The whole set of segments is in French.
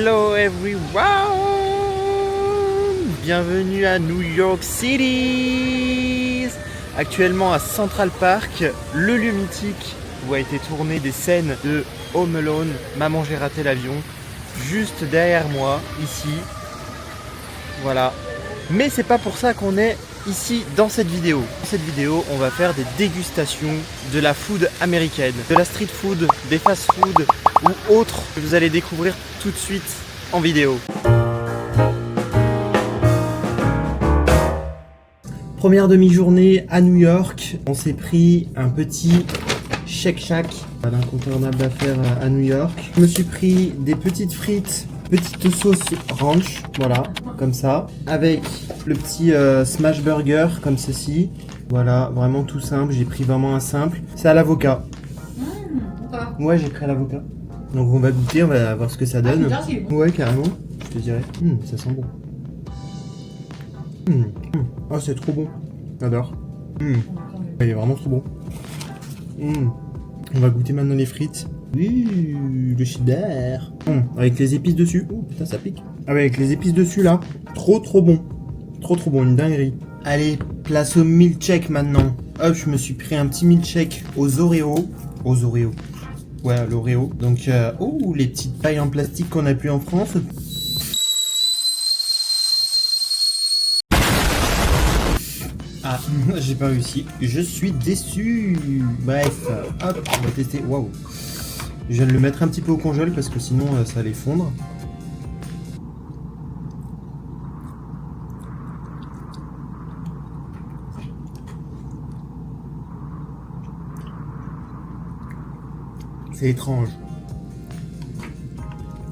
Hello everyone! Bienvenue à New York City! Actuellement à Central Park, le lieu mythique où a été tourné des scènes de Home Alone, Maman j'ai raté l'avion, juste derrière moi, ici. Voilà. Mais c'est pas pour ça qu'on est ici dans cette vidéo. Dans cette vidéo, on va faire des dégustations de la food américaine, de la street food, des fast food ou autres que vous allez découvrir tout de suite en vidéo. Première demi-journée à New York, on s'est pris un petit Shake Shack, l'incontournable affaire à New York. Je me suis pris des petites frites, petite sauce ranch, voilà, comme ça, avec le petit smash burger comme ceci. Voilà, vraiment tout simple, j'ai pris vraiment un simple. C'est à l'avocat. Ouais, j'ai pris à l'avocat. Donc on va goûter, on va voir ce que ça donne. Ouais, carrément, je te dirais. Ça sent bon. Oh, c'est trop bon. J'adore. Il est vraiment trop bon. On va goûter maintenant les frites. Le cheddar. Avec les épices dessus. Oh putain, ça pique. Ah ouais, avec les épices dessus là. Trop bon. Trop bon, une dinguerie. Allez, place au milkshake maintenant. Hop, je me suis pris un petit milkshake aux Oreos. Aux Oreos. Ouais, l'Oreo. Donc, les petites pailles en plastique qu'on a plus en France. Ah, j'ai pas réussi. Je suis déçu. Bref, hop, on va tester. Waouh. Je viens de le mettre un petit peu au congèle parce que sinon ça allait fondre. C'est étrange.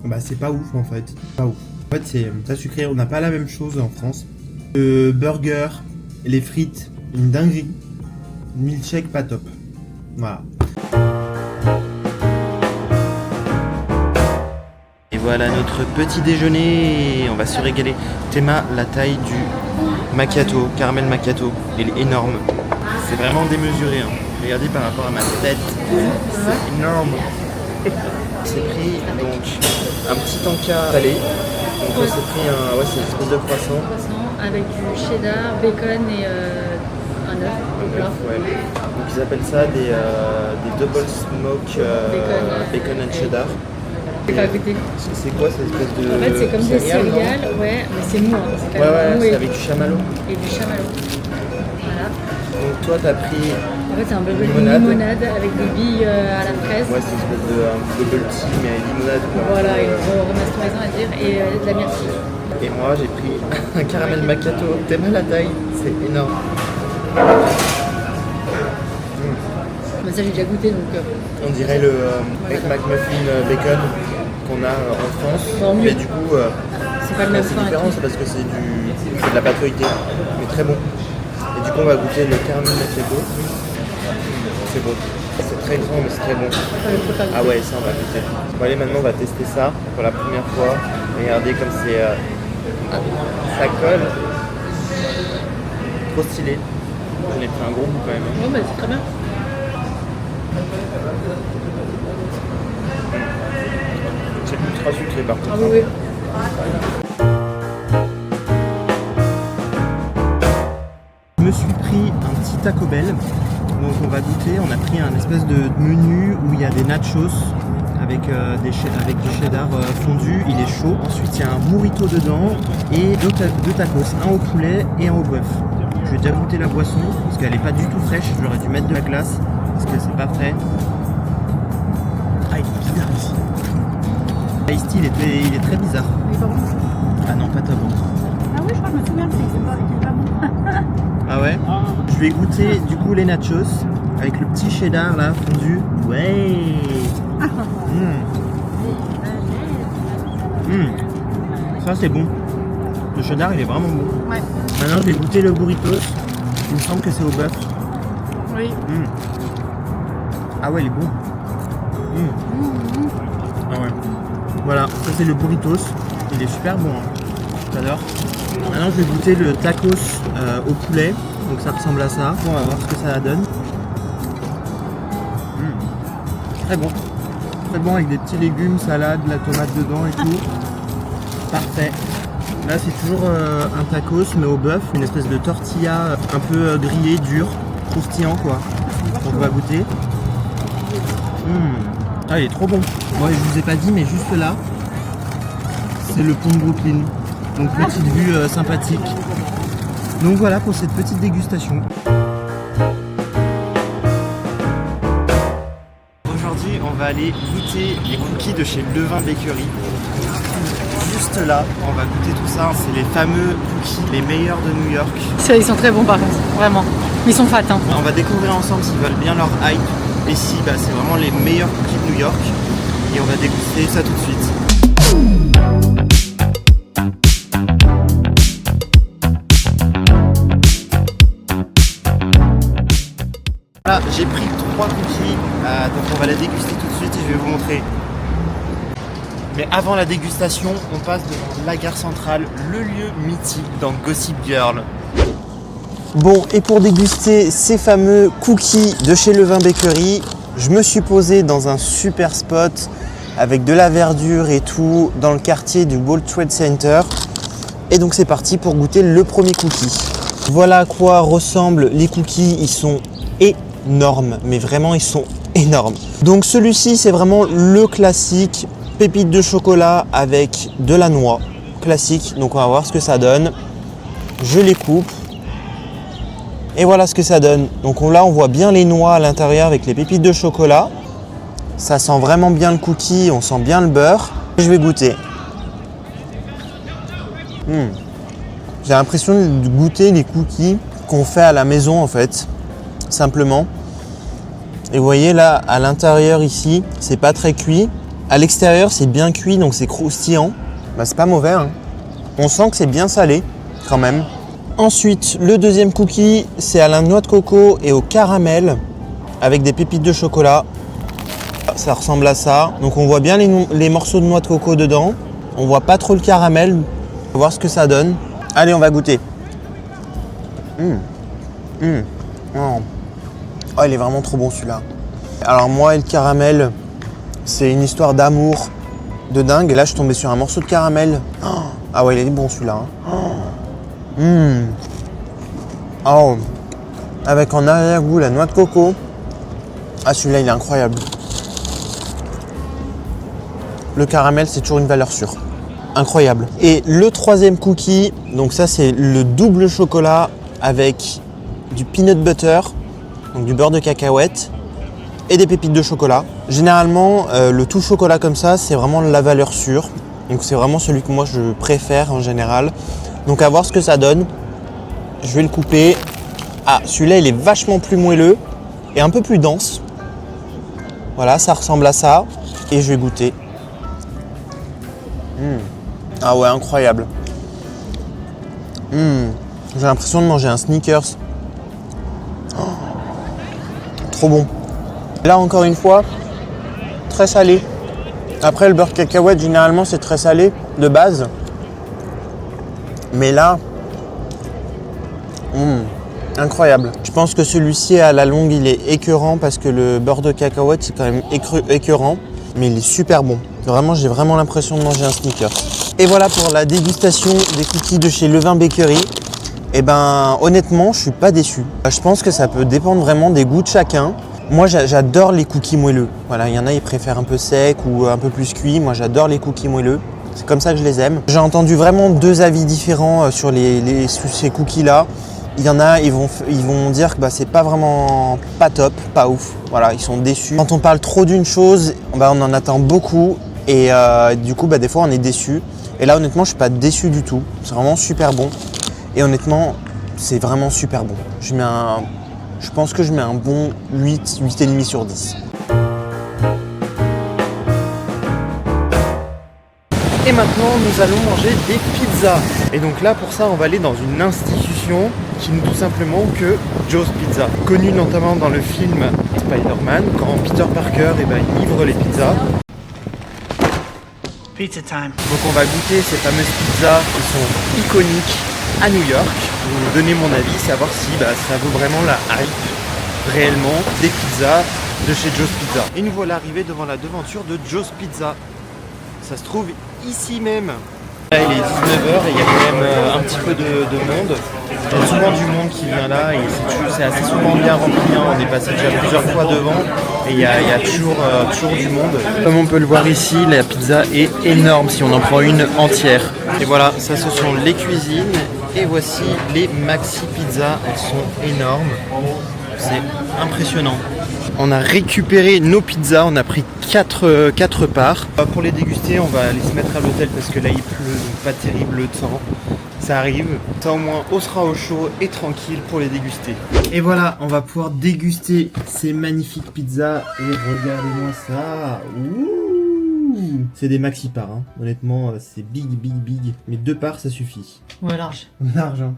Bah c'est pas ouf en fait. Pas ouf. En fait c'est très sucré. On n'a pas la même chose en France. Le burger, les frites, une dinguerie. Milkshake pas top. Voilà. Et voilà notre petit déjeuner. On va se régaler. Théma, la taille du macchiato, caramel macchiato. Il est énorme. C'est vraiment démesuré. Regardez par rapport à ma tête. C'est énorme. C'est pris donc un petit tanka salé. Donc on s'est pris c'est une espèce de croissant. Avec du cheddar, bacon et un œuf au plat. Ouais. Donc ils appellent ça des double smoke bacon and cheddar. J'ai pas goûté. C'est quoi cette espèce de... En fait c'est comme des céréales, ouais, mais c'est mou. C'est c'est avec du chamallow. Et du chamallow. Voilà. Donc toi t'as pris... En fait c'est un bubble limonade avec des billes à la fraise. Ouais, c'est une espèce de bubble tea mais à limonade quoi. Voilà, une remasterisation à dire, et de la myrtille. Et moi j'ai pris un caramel macchiato. T'aimes la taille? C'est énorme. Mais ça j'ai déjà goûté donc... On dirait le Egg McMuffin bacon qu'on a en France. Mais du coup, c'est pas le même c'est différent, c'est parce que c'est de la pâte feuilletée, mais très bon. Et du coup, on va goûter le caramel macchiato. C'est bon. C'est très grand, mais c'est très bon. Ah ouais, ça on va goûter. Bon, allez, maintenant on va tester ça pour la première fois. Regardez comme c'est... ça colle. Trop stylé. J'en ai pris un gros bout quand même. Ouais, mais c'est très bien. C'est ultra sucré par contre. Ah oui. Je me suis pris un petit Taco Bell. Donc on va goûter. On a pris un espèce de menu où il y a des nachos avec du cheddar fondu. Il est chaud. Ensuite il y a un burrito dedans et deux tacos, un au poulet et un au bœuf. Je vais déjà goûter la boisson parce qu'elle n'est pas du tout fraîche. J'aurais dû mettre de la glace parce que c'est pas frais. Ah, il est bizarre aussi. Ice tea, il est très bizarre. Ah non, pas top. Ah oui, je crois que je me souviens, c'est pas bon. Ah ouais? Je vais goûter du coup les nachos avec le petit cheddar là fondu. Ouais. Ça c'est bon. Le cheddar il est vraiment bon. Ouais. Maintenant je vais goûter le burritos. Il me semble que c'est au bœuf. Oui. Ah ouais, il est bon. Ah ouais. Voilà, ça c'est le burritos. Il est super bon. J'adore. Maintenant je vais goûter le tacos au poulet. Donc ça ressemble à ça. On va voir ce que ça donne. Très bon. Très bon avec des petits légumes, salade, la tomate dedans et tout. Parfait. Là c'est toujours un tacos mais au bœuf, une espèce de tortilla un peu grillé, dur, croustillant quoi. Donc on va goûter. Ah il est trop bon. Bon, je vous ai pas dit mais juste là, c'est le pont de Brooklyn. Donc petite vue sympathique. Donc voilà pour cette petite dégustation. Aujourd'hui on va aller goûter les cookies de chez Levain Bakery. Juste là, on va goûter tout ça. C'est les fameux cookies, les meilleurs de New York. Ils sont très bons par contre, vraiment. Ils sont fat. Hein. On va découvrir ensemble s'ils veulent bien leur hype. Et si c'est vraiment les meilleurs cookies de New York. Et on va déguster ça tout de suite. Voilà, j'ai pris 3 cookies. Donc on va la déguster tout de suite et je vais vous montrer. Mais avant la dégustation, on passe devant la gare centrale, le lieu mythique dans Gossip Girl. Bon, et pour déguster ces fameux cookies de chez Levain Bakery, je me suis posé dans un super spot avec de la verdure et tout dans le quartier du World Trade Center. Et donc c'est parti pour goûter le premier cookie. Voilà à quoi ressemblent les cookies, ils sont énormes, mais vraiment ils sont énormes. Donc celui-ci c'est vraiment le classique. Pépites de chocolat avec de la noix classique, donc on va voir ce que ça donne. Je les coupe et voilà ce que ça donne. Donc là on voit bien les noix à l'intérieur avec les pépites de chocolat. Ça sent vraiment bien le cookie, on sent bien le beurre. Je vais goûter. J'ai l'impression de goûter les cookies qu'on fait à la maison en fait, simplement. Et vous voyez là à l'intérieur ici, c'est pas très cuit. À l'extérieur, c'est bien cuit, donc c'est croustillant. C'est pas mauvais, hein. On sent que c'est bien salé, quand même. Ensuite, le deuxième cookie, c'est à la noix de coco et au caramel, avec des pépites de chocolat. Ça ressemble à ça. Donc on voit bien les morceaux de noix de coco dedans. On voit pas trop le caramel. On va voir ce que ça donne. Allez, on va goûter. Oh, il est vraiment trop bon celui-là. Alors moi et le caramel, c'est une histoire d'amour de dingue. Là, je suis tombé sur un morceau de caramel. Ah ouais, il est bon celui-là. Oh. Avec en arrière-goût la noix de coco. Ah, celui-là, il est incroyable. Le caramel, c'est toujours une valeur sûre. Incroyable. Et le troisième cookie, donc ça, c'est le double chocolat avec du peanut butter, donc du beurre de cacahuète, et des pépites de chocolat. Généralement, le tout chocolat comme ça, c'est vraiment la valeur sûre. Donc c'est vraiment celui que moi je préfère en général. Donc à voir ce que ça donne. Je vais le couper. Ah, celui-là il est vachement plus moelleux et un peu plus dense. Voilà, ça ressemble à ça. Et je vais goûter. Ah ouais, incroyable. J'ai l'impression de manger un Snickers. Trop bon. Là encore une fois, très salé. Après le beurre de cacahuète généralement c'est très salé de base. Mais là, incroyable. Je pense que celui-ci à la longue il est écœurant parce que le beurre de cacahuète c'est quand même écœurant. Mais il est super bon. Vraiment, j'ai vraiment l'impression de manger un Snickers. Et voilà pour la dégustation des cookies de chez Levain Bakery. Et honnêtement, je suis pas déçu. Je pense que ça peut dépendre vraiment des goûts de chacun. Moi, j'adore les cookies moelleux. Voilà, il y en a, ils préfèrent un peu sec ou un peu plus cuit. Moi, j'adore les cookies moelleux. C'est comme ça que je les aime. J'ai entendu vraiment 2 avis différents sur ces cookies-là. Il y en a, ils vont dire que c'est pas vraiment pas top, pas ouf. Voilà, ils sont déçus. Quand on parle trop d'une chose, on en attend beaucoup. Et du coup, des fois, on est déçu. Et là, honnêtement, je suis pas déçu du tout. C'est vraiment super bon. Et honnêtement, c'est vraiment super bon. Je pense que je mets un bon 8, 8,5 sur 10. Et maintenant, nous allons manger des pizzas. Et donc là, pour ça, on va aller dans une institution qui n'est tout simplement que Joe's Pizza. Connu notamment dans le film Spider-Man, quand Peter Parker il livre les pizzas. Pizza time. Donc on va goûter ces fameuses pizzas qui sont iconiques à New York. Je vais vous donner mon avis, savoir si ça vaut vraiment la hype réellement des pizzas de chez Joe's Pizza. Et nous voilà arrivés devant la devanture de Joe's Pizza. Ça se trouve ici même. Et 19 h et il y a quand même un petit peu de monde. Il y a souvent du monde qui vient là et c'est assez souvent bien rempli. On est passé déjà plusieurs fois devant et il y a toujours du monde. Comme on peut le voir ici, la pizza est énorme si on en prend une entière. Et voilà, ça ce sont les cuisines et voici les maxi pizzas. Elles sont énormes. C'est impressionnant. On a récupéré nos pizzas, on a pris 4 parts. Pour les déguster, on va aller se mettre à l'hôtel parce que là il pleut, donc pas terrible le temps. Ça arrive, ça au moins on sera au chaud et tranquille pour les déguster. Et voilà, on va pouvoir déguster ces magnifiques pizzas et regardez-moi ça. Ouh, c'est des maxi parts, hein. Honnêtement c'est big. Mais 2 parts ça suffit. Ouais, large. Large, hein.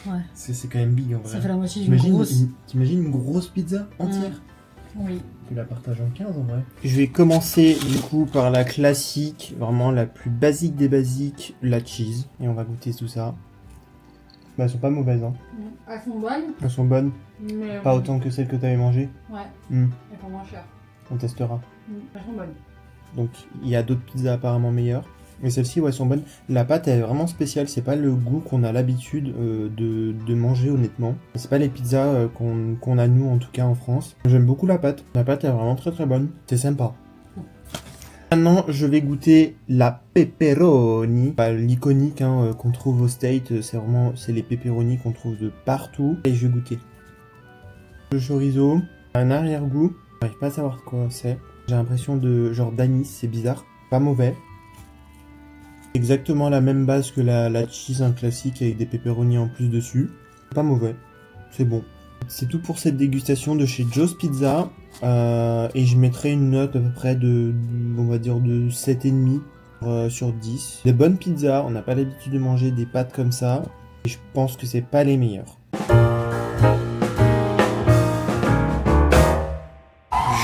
Ouais. C'est quand même big en vrai. Ça fait la moitié d'une grosse. T'imagines une grosse pizza entière? Oui. Tu la partages en 15 en vrai. Je vais commencer du coup par la classique, vraiment la plus basique des basiques, la cheese. Et on va goûter tout ça. Bah, elles sont pas mauvaises, hein. Elles sont bonnes. Elles sont bonnes. Mais Pas autant que celles que t'avais mangées. Ouais. Mm. Elles sont moins chères. On testera. Elles sont bonnes. Donc il y a d'autres pizzas apparemment meilleures. Mais celles-ci, ouais, sont bonnes. La pâte elle est vraiment spéciale. C'est pas le goût qu'on a l'habitude de manger, honnêtement. C'est pas les pizzas qu'on a nous, en tout cas en France. J'aime beaucoup la pâte. La pâte est vraiment très bonne. C'est sympa. Maintenant, je vais goûter la pepperoni. Pas l'iconique qu'on trouve au States. C'est les pepperoni qu'on trouve de partout. Et je vais goûter le chorizo. Un arrière-goût. J'arrive pas à savoir quoi c'est. J'ai l'impression de genre d'anis. C'est bizarre. Pas mauvais. Exactement la même base que la cheese, un classique avec des pepperoni en plus dessus. Pas mauvais, c'est bon. C'est tout pour cette dégustation de chez Joe's Pizza. Et je mettrai une note à peu près on va dire de 7,5 sur 10. Des bonnes pizzas, on n'a pas l'habitude de manger des pâtes comme ça. Et je pense que c'est pas les meilleures.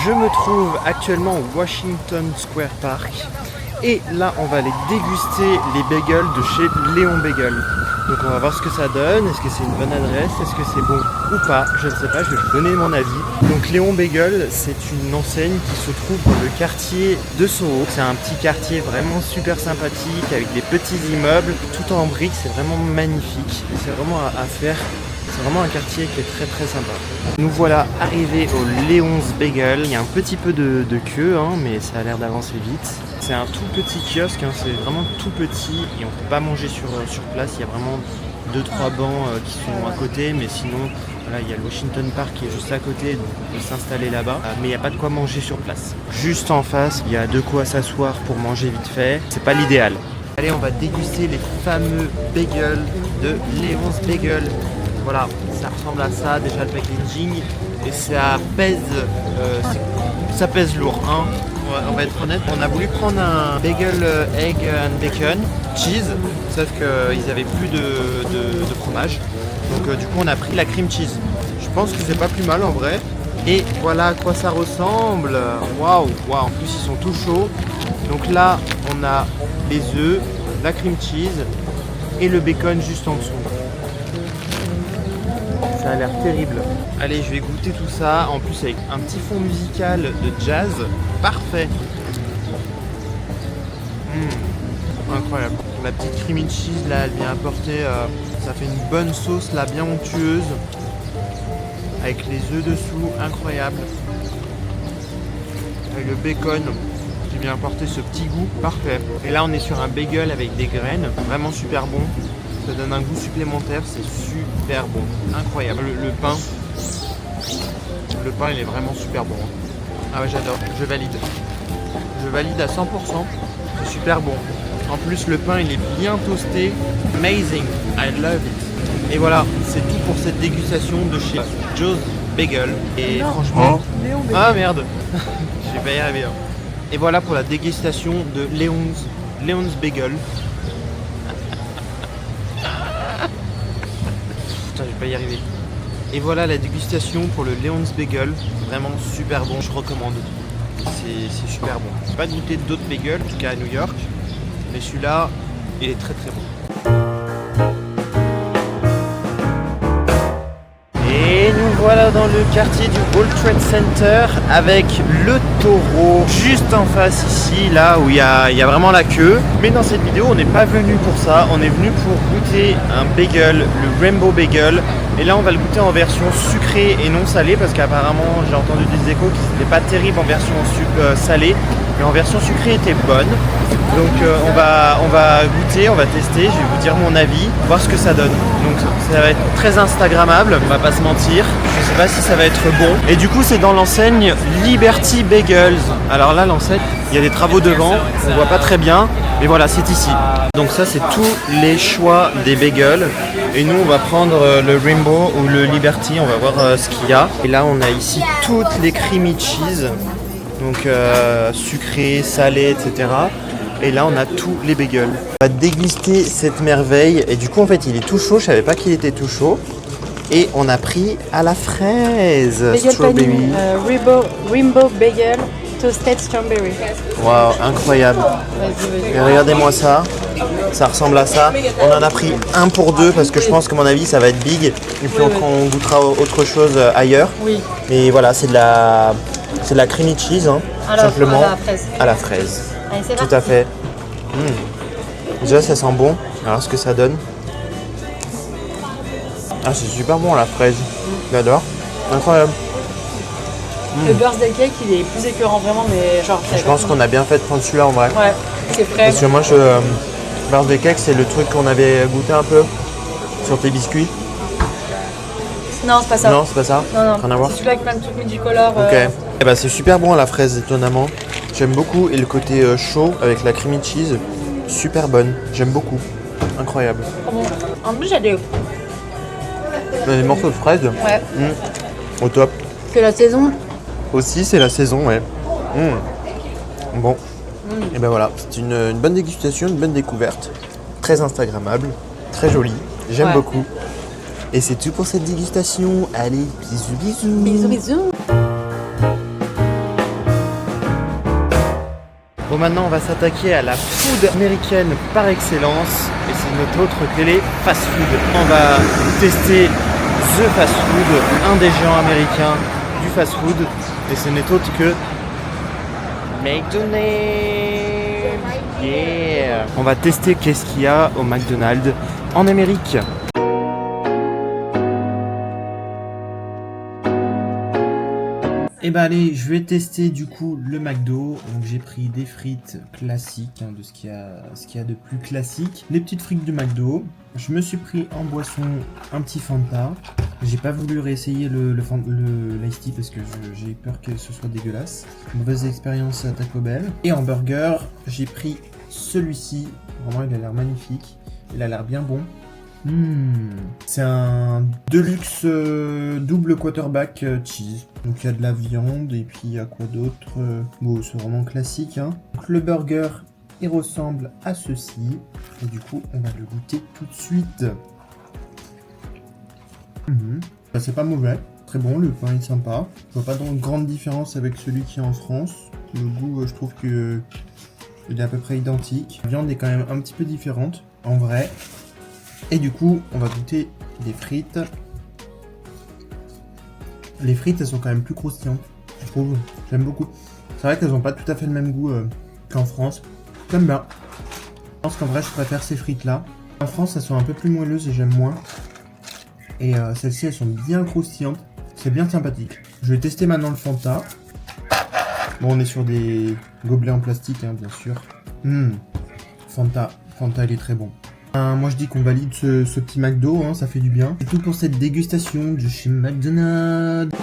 Je me trouve actuellement au Washington Square Park. Et là, on va aller déguster les bagels de chez Léon Bagel. Donc on va voir ce que ça donne, est-ce que c'est une bonne adresse, est-ce que c'est bon ou pas, je ne sais pas, je vais vous donner mon avis. Donc Léon Bagel, c'est une enseigne qui se trouve dans le quartier de Soho. C'est un petit quartier vraiment super sympathique avec des petits immeubles, tout en briques, c'est vraiment magnifique. C'est vraiment à faire. C'est vraiment un quartier qui est très sympa. Nous voilà arrivés au Léon's Bagel. Il y a un petit peu de queue, mais ça a l'air d'avancer vite. C'est un tout petit kiosque, c'est vraiment tout petit et on ne peut pas manger sur place. Il y a vraiment 2-3 bancs qui sont à côté, mais sinon voilà, il y a le Washington Park qui est juste à côté, donc on peut s'installer là-bas. Mais il n'y a pas de quoi manger sur place. Juste en face, il y a de quoi s'asseoir pour manger vite fait. C'est pas l'idéal. Allez, on va déguster les fameux bagels de Léon's Bagel. Voilà, ça ressemble à ça, déjà le packaging, et ça pèse lourd, on va être honnête. On a voulu prendre un bagel egg and bacon cheese, sauf qu'ils avaient plus de fromage, donc du coup on a pris la cream cheese. Je pense que c'est pas plus mal en vrai, et voilà à quoi ça ressemble. Waouh, en plus ils sont tout chauds. Donc là on a les œufs, la cream cheese et le bacon juste en dessous. Ça a l'air terrible. Allez, je vais goûter tout ça. En plus, avec un petit fond musical de jazz. Parfait. Incroyable. La petite creamy cheese, là, elle vient apporter... ça fait une bonne sauce, là, bien onctueuse. Avec les œufs dessous. Incroyable. Avec le bacon qui vient apporter ce petit goût. Parfait. Et là, on est sur un bagel avec des graines. Vraiment super bon. Ça donne un goût supplémentaire, c'est super bon, incroyable. Le pain, il est vraiment super bon. Ah ouais, j'adore, je valide. Je valide à 100%, c'est super bon. En plus, le pain, il est bien toasté. Amazing, I love it. Et voilà, c'est tout pour cette dégustation de chez Joe's Bagel. Et franchement... Ah merde, je vais pas y arriver. Et voilà pour la dégustation de Léon's Bagel. Putain, je vais pas y arriver. Et voilà la dégustation pour le Léon's Bagel. Vraiment super bon, je recommande. C'est super bon. J'ai pas goûté d'autres bagels, en tout cas à New York. Mais celui-là, il est très bon. Et nous Voilà dans le quartier du World Trade Center avec le Taureau juste en face ici, là où il y a vraiment la queue. Mais dans cette vidéo, on n'est pas venu pour ça, on est venu pour goûter un bagel, le Rainbow Bagel. Et là, on va le goûter en version sucrée et non salée parce qu'apparemment, j'ai entendu des échos qui n'étaient pas terribles en version salée, mais en version sucrée était bonne. Donc on va goûter, on va tester, je vais vous dire mon avis, voir ce que ça donne. Donc ça va être très instagrammable, on va pas se mentir. Je sais pas si ça va être bon. Et du coup c'est dans l'enseigne Liberty Bagels. Alors là l'enseigne, il y a des travaux devant, on voit pas très bien, mais voilà c'est ici. Donc ça c'est tous les choix des bagels. Et nous on va prendre le Rainbow ou le Liberty, on va voir ce qu'il y a. Et là on a ici toutes les creamy cheese. Donc sucré, salé, etc. Et là on a tous les bagels. On va déguster cette merveille. Et du coup en fait il est tout chaud, je savais pas qu'il était tout chaud. Et on a pris à la fraise. Bagel Strawberry. panini, Rainbow Bagel, Toasted Strawberry. Waouh, incroyable. Vas-y. Et regardez-moi ça. Ça ressemble à ça. On en a pris un pour deux parce que je pense qu'à mon avis ça va être big. Et puis on goûtera autre chose ailleurs. Oui. Mais voilà, c'est de la creamy cheese, hein, Alors, simplement. à la fraise. À la fraise. Allez, c'est Tout parti. à fait. Déjà ça sent bon. Alors ce que ça donne. Ah c'est super bon la fraise. J'adore. Incroyable. Le birthday cake, il est plus écœurant vraiment, mais genre. Je pense qu'on a bien fait de prendre celui-là en vrai. Ouais, c'est frais. Parce que moi birthday cake c'est le truc qu'on avait goûté un peu sur tes biscuits. Non, c'est pas ça. Non c'est pas ça. Non. Rien à voir. C'est celui-là avec plein de trucs multicolores. Ok. Eh ben, c'est super bon la fraise étonnamment. J'aime beaucoup et le côté chaud avec la creamy cheese, super bonne. J'aime beaucoup. Incroyable. Bon. En plus, j'ai des. Les morceaux de fraise. Ouais. Au top. Que la saison. Aussi c'est la saison ouais. Bon. Et ben voilà, c'est une bonne dégustation, une bonne découverte. Très instagrammable, très jolie. J'aime Ouais. beaucoup. Et c'est tout pour cette dégustation. Allez, bisous bisous. Bisous, bisous. Bon maintenant on va s'attaquer à la food américaine par excellence. Et c'est notre autre que les fast food. On va tester The Fast Food, un des géants américains du fast food. Et ce n'est autre que McDonald's. Yeah. On va tester qu'est-ce qu'il y a au McDonald's en Amérique. Et bah allez, je vais tester du coup le McDo. Donc j'ai pris des frites classiques, de ce qu'il y a de plus classique. Les petites frites du McDo. Je me suis pris en boisson un petit Fanta. J'ai pas voulu réessayer l'Ice Tea parce que j'ai eu peur que ce soit dégueulasse. Mauvaise expérience à Taco Bell. Et en burger, j'ai pris celui-ci. Vraiment il a l'air magnifique. Il a l'air bien bon. C'est un Deluxe double quarterback cheese. Donc il y a de la viande et puis il y a quoi d'autre bon, c'est vraiment classique. Hein. Donc, le burger il ressemble à ceci. Et du coup on va le goûter tout de suite. Bah, c'est pas mauvais. Très bon, le pain est sympa. Je vois pas de grande différence avec celui qui est en France. Le goût je trouve que il est à peu près identique. La viande est quand même un petit peu différente en vrai. Et du coup, on va goûter les frites. Les frites, elles sont quand même plus croustillantes, je trouve. J'aime beaucoup. C'est vrai qu'elles n'ont pas tout à fait le même goût qu'en France. J'aime bien. Je pense qu'en vrai, je préfère ces frites-là. En France, elles sont un peu plus moelleuses et j'aime moins. Et celles-ci, elles sont bien croustillantes. C'est bien sympathique. Je vais tester maintenant le Fanta. Bon, on est sur des gobelets en plastique, hein, bien sûr. Fanta, il est très bon. Moi je dis qu'on valide ce petit McDo, hein, ça fait du bien. C'est tout pour cette dégustation de chez McDonald's.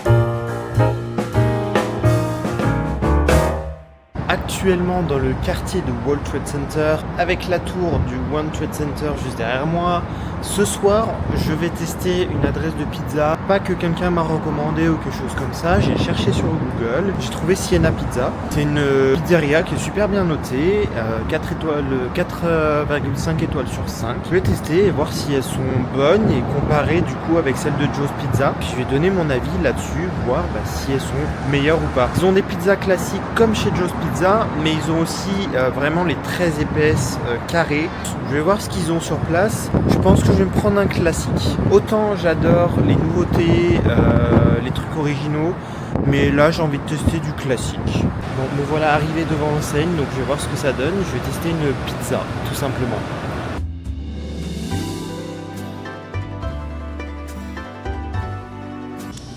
Actuellement dans le quartier de World Trade Center avec la tour du One Trade Center juste derrière moi. Ce soir, je vais tester une adresse de pizza. Pas que quelqu'un m'a recommandé ou quelque chose comme ça. J'ai cherché sur Google. J'ai trouvé Siena Pizza. C'est une pizzeria qui est super bien notée. 4,5 étoiles sur 5. Je vais tester et voir si elles sont bonnes et comparer du coup avec celles de Joe's Pizza. Puis je vais donner mon avis là-dessus, voir si elles sont meilleures ou pas. Ils ont des pizzas classiques comme chez Joe's Pizza, mais ils ont aussi vraiment les très épaisses carrées. Je vais voir ce qu'ils ont sur place. Je pense que que je vais me prendre un classique. Autant j'adore les nouveautés, les trucs originaux, mais là j'ai envie de tester du classique. Bon, me voilà arrivé devant l'enseigne, donc je vais voir ce que ça donne. Je vais tester une pizza, tout simplement.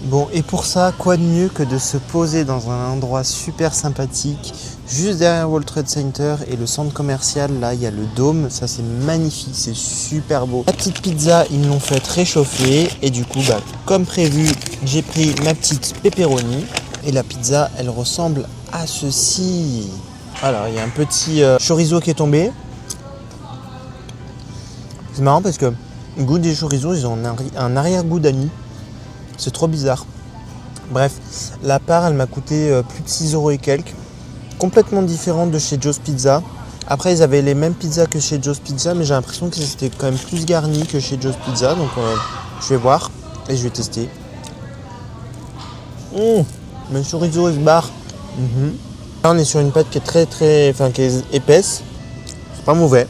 Bon, et pour ça, quoi de mieux que de se poser dans un endroit super sympathique, juste derrière World Trade Center et le centre commercial, là, il y a le dôme, ça c'est magnifique, c'est super beau. La petite pizza, ils me l'ont fait réchauffer, et du coup, comme prévu, j'ai pris ma petite pepperoni, et la pizza, elle ressemble à ceci. Alors, il y a un petit chorizo qui est tombé. C'est marrant parce que le goût des chorizo, ils ont un arrière-goût d'anis. C'est trop bizarre. Bref, la part, elle m'a coûté plus de 6 € et quelques. Complètement différente de chez Joe's Pizza. Après, ils avaient les mêmes pizzas que chez Joe's Pizza, mais j'ai l'impression que c'était quand même plus garni que chez Joe's Pizza. Donc, je vais voir et je vais tester. Le chorizo, il se barre. Là, on est sur une pâte qui est qui est épaisse. C'est pas mauvais.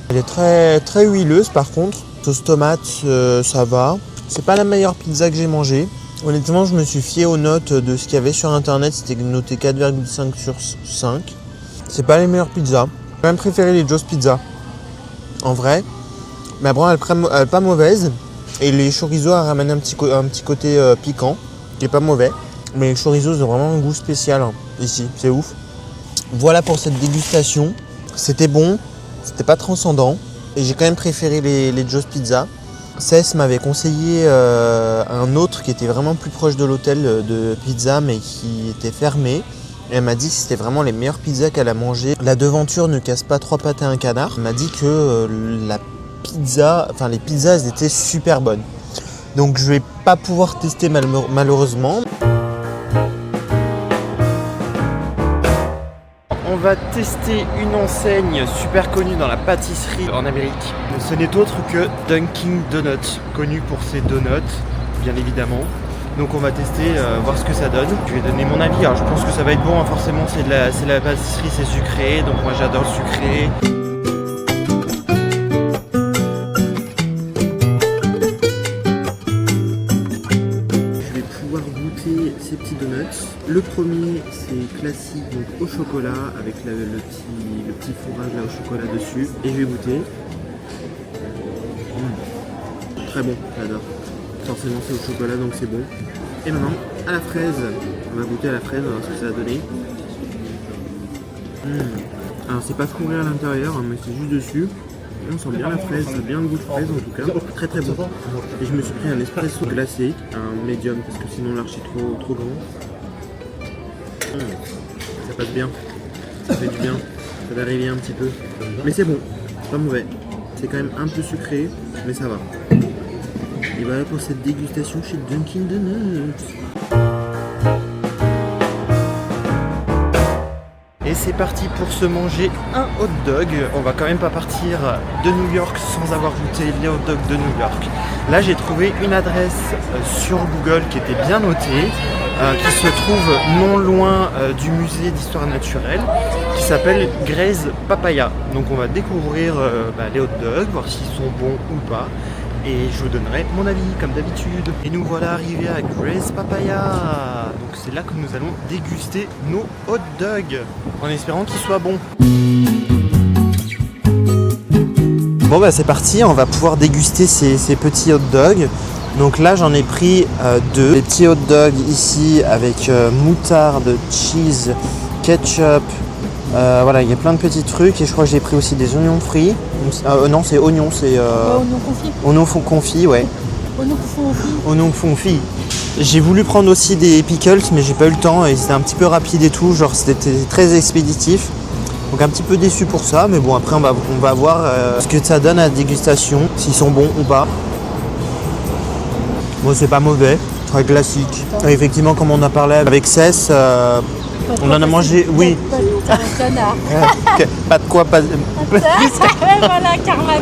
Elle est très, très huileuse, par contre. Sauce tomate, ça va. C'est pas la meilleure pizza que j'ai mangée. Honnêtement, je me suis fié aux notes de ce qu'il y avait sur internet. C'était noté 4,5 sur 5. C'est pas les meilleures pizzas. J'ai quand même préféré les Joe's Pizza. En vrai. Mais bon, elle est pas mauvaise. Et les chorizo a ramené un petit côté piquant. Qui est pas mauvais. Mais les chorizo, ils ont vraiment un goût spécial ici. C'est ouf. Voilà pour cette dégustation. C'était bon. C'était pas transcendant. Et j'ai quand même préféré les Joe's Pizza. Cess m'avait conseillé un autre qui était vraiment plus proche de l'hôtel de pizza, mais qui était fermé. Et elle m'a dit que c'était vraiment les meilleures pizzas qu'elle a mangées. La devanture ne casse pas 3 pattes à un canard. Elle m'a dit que les pizzas, elles étaient super bonnes. Donc je vais pas pouvoir tester malheureusement. On va tester une enseigne super connue dans la pâtisserie en Amérique. Ce n'est autre que Dunkin' Donuts, connu pour ses donuts, bien évidemment. Donc on va tester, voir ce que ça donne. Je vais donner mon avis. Alors je pense que ça va être bon, forcément c'est de la pâtisserie, c'est sucré, donc moi j'adore le sucré. Ces petits donuts. Le premier c'est classique, donc au chocolat avec le petit fourrage là au chocolat dessus, et je vais goûter. Très bon, j'adore. Forcément c'est au chocolat donc c'est bon. Et maintenant à la fraise, on va goûter à la fraise, on va voir ce que ça va donner. Alors c'est pas fourré à l'intérieur, mais c'est juste dessus. Et on sent bien la fraise, bien le goût de fraise en tout cas, très très bon. Et je me suis pris un espresso glacé, un médium parce que sinon l'archi est trop grand. Ça passe bien, ça fait du bien, ça va réveiller un petit peu. Mais c'est bon, c'est pas mauvais. C'est quand même un peu sucré, mais ça va. Et voilà pour cette dégustation chez Dunkin' Donuts. Et c'est parti pour se manger un hot dog. On va quand même pas partir de New York sans avoir goûté les hot dogs de New York. Là j'ai trouvé une adresse sur Google qui était bien notée, qui se trouve non loin du musée d'histoire naturelle, qui s'appelle Gray's Papaya. Donc on va découvrir les hot dogs, voir s'ils sont bons ou pas. Et je vous donnerai mon avis comme d'habitude. Et nous voilà arrivés à Gray's Papaya. Donc c'est là que nous allons déguster nos hot dogs, en espérant qu'ils soient bons. Bon c'est parti, on va pouvoir déguster ces petits hot dogs. Donc là j'en ai pris 2. Les petits hot dogs ici avec moutarde, cheese, ketchup. Voilà, il y a plein de petits trucs et je crois que j'ai pris aussi des oignons frits. Non, c'est oignons, c'est Oignons confits. Oignons confits, ouais. Oignons confits. J'ai voulu prendre aussi des pickles, mais j'ai pas eu le temps et c'était un petit peu rapide et tout, genre c'était très expéditif. Donc un petit peu déçu pour ça, mais bon après on va voir ce que ça donne à la dégustation, s'ils sont bons ou pas. Bon, c'est pas mauvais, très classique. Et effectivement, comme on a parlé avec Cess, on en a mangé, oui. Pas un canard. Pas de quoi, Voilà, karma.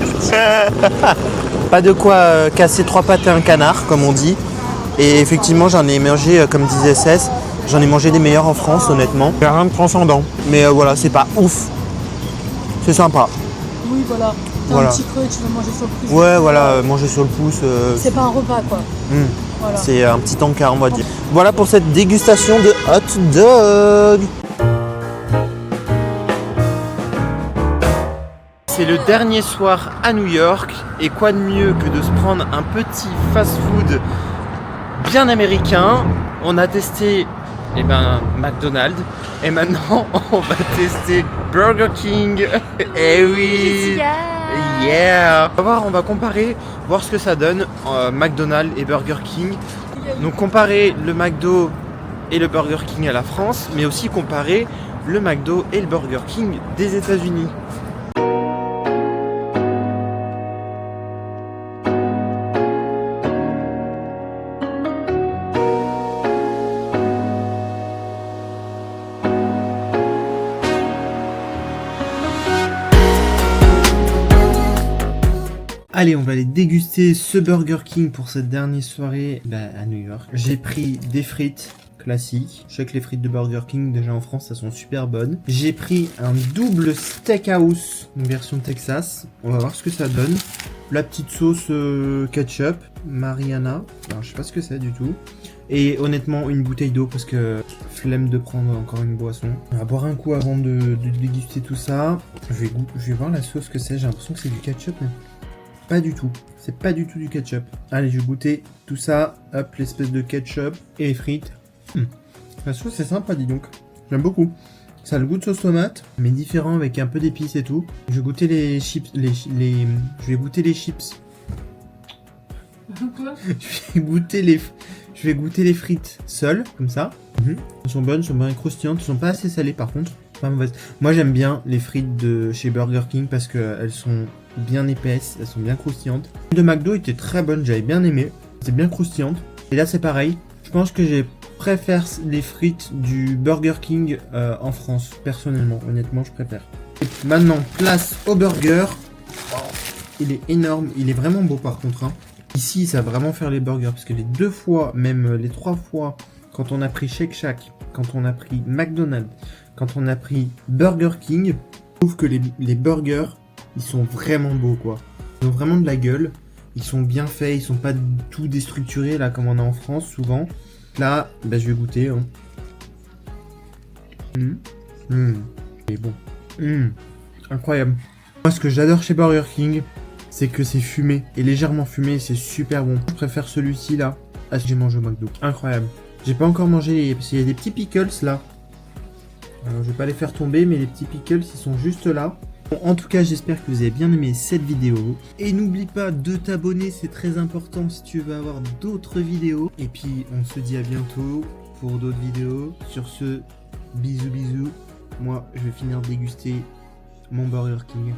pas de quoi casser 3 pattes à un canard, comme on dit. Et effectivement, j'en ai mangé, comme disait Cess, j'en ai mangé des meilleurs en France, honnêtement. Rien de transcendant. Mais voilà, c'est pas ouf. C'est sympa. Oui, voilà. T'as Voilà. un petit creux et tu veux manger sur le pouce. Ouais, voilà, manger sur le pouce. C'est pas un repas quoi. Voilà. C'est un petit encart, on va dire. Voilà pour cette dégustation de hot dog. C'est le dernier soir à New York et quoi de mieux que de se prendre un petit fast-food bien américain. On a testé McDonald's et maintenant on va tester Burger King. Eh oui, yeah. On va comparer, voir ce que ça donne McDonald's et Burger King. Donc comparer le McDo et le Burger King à la France, mais aussi comparer le McDo et le Burger King des États-Unis. Allez, on va aller déguster ce Burger King pour cette dernière soirée à New York. J'ai pris des frites classiques. Je sais que les frites de Burger King, déjà en France, elles sont super bonnes. J'ai pris un double steakhouse, une version Texas. On va voir ce que ça donne. La petite sauce ketchup, Mariana. Alors, je sais pas ce que c'est du tout. Et honnêtement, une bouteille d'eau parce que flemme de prendre encore une boisson. On va boire un coup avant de déguster tout ça. Je vais voir la sauce que c'est. J'ai l'impression que c'est du ketchup, mais pas du tout. C'est pas du tout du ketchup. Allez, je vais goûter tout ça. Hop, l'espèce de ketchup et les frites. La sauce, c'est sympa, dis donc. J'aime beaucoup. Ça a le goût de sauce tomate, mais différent avec un peu d'épices et tout. Je vais goûter les chips. Je vais goûter les chips. Quoi? Je vais goûter les frites seules, comme ça. Elles sont bonnes, elles sont bien croustillantes. Elles sont pas assez salées par contre. Pas mauvaises. Moi, j'aime bien les frites de chez Burger King parce qu'elles sont bien épaisses, elles sont bien croustillantes. De McDo était très bonne, j'avais bien aimé. C'est bien croustillante. Et là, c'est pareil. Je pense que je préfère les frites du Burger King en France. Personnellement, honnêtement, je préfère. Et maintenant, place au burger. Il est énorme. Il est vraiment beau par contre. Ici, ça va vraiment faire les burgers. Parce que les 2 fois, même les 3 fois, quand on a pris Shake Shack, quand on a pris McDonald's, quand on a pris Burger King, je trouve que les burgers, ils sont vraiment beaux quoi. Ils ont vraiment de la gueule. Ils sont bien faits, ils sont pas tout déstructurés là comme on a en France souvent. Là, je vais goûter. Il est bon. Incroyable. Moi, ce que j'adore chez Burger King, c'est que c'est fumé. Et légèrement fumé, c'est super bon. Je préfère celui-ci là à ce que j'ai mangé au McDo. Incroyable. J'ai pas encore mangé, parce qu'il y a des petits pickles là. Alors, je vais pas les faire tomber, mais les petits pickles, ils sont juste là. Bon, en tout cas, j'espère que vous avez bien aimé cette vidéo. Et n'oublie pas de t'abonner, c'est très important si tu veux avoir d'autres vidéos. Et puis, on se dit à bientôt pour d'autres vidéos. Sur ce, bisous bisous. Moi, je vais finir de déguster mon Burger King.